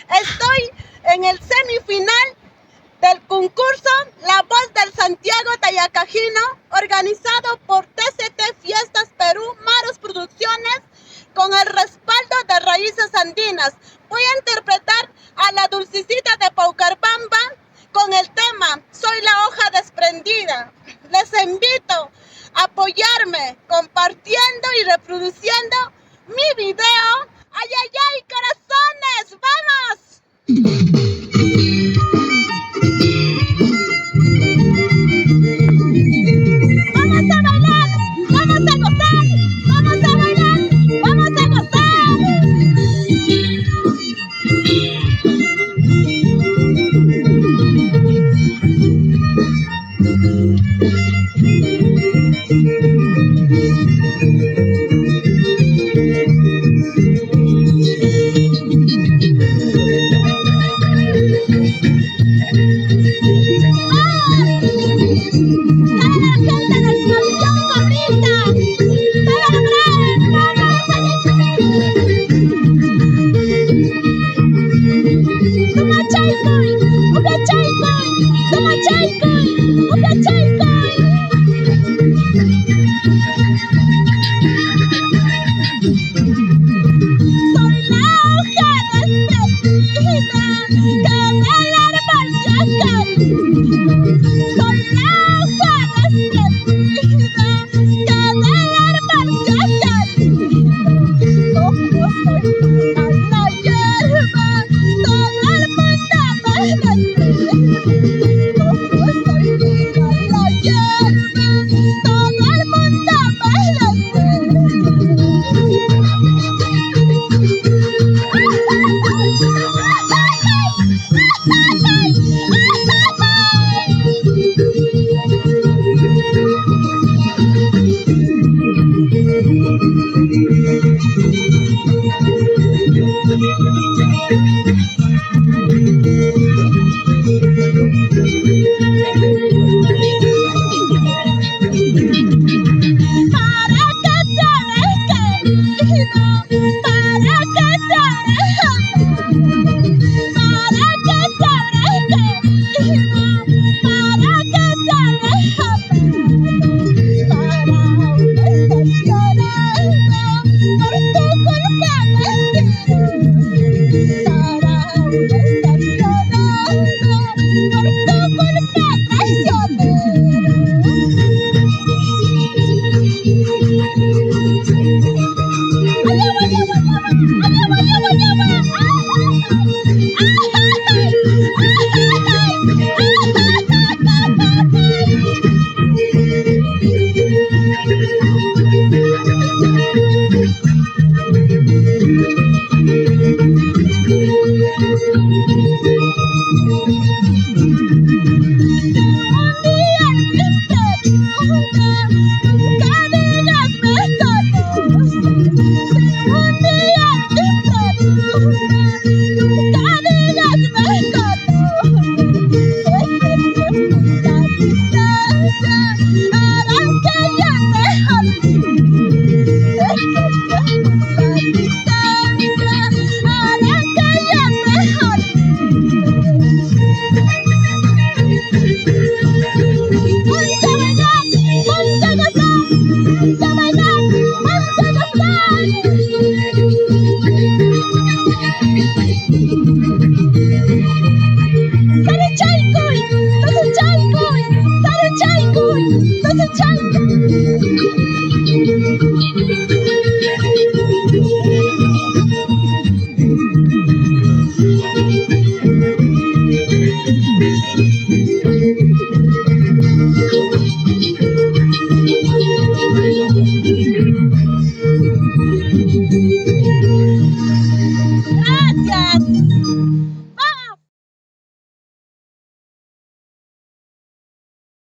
Estoy en el semifinal del concurso La Voz del Santiago Tayacajino, organizado por TCT Fiestas Perú, Maros Producciones, con el respaldo de Raíces Andinas. Voy a interpretar a la Dulcecita de Paucarbamba con el tema Soy la hoja desprendida. Les invito a apoyarme compartiendo y reproduciendo mi video. ¡Ay, ay, ay, corazones! ¡Vamos! Vamos a bailar, vamos a gozar, vamos a bailar, vamos a gozar.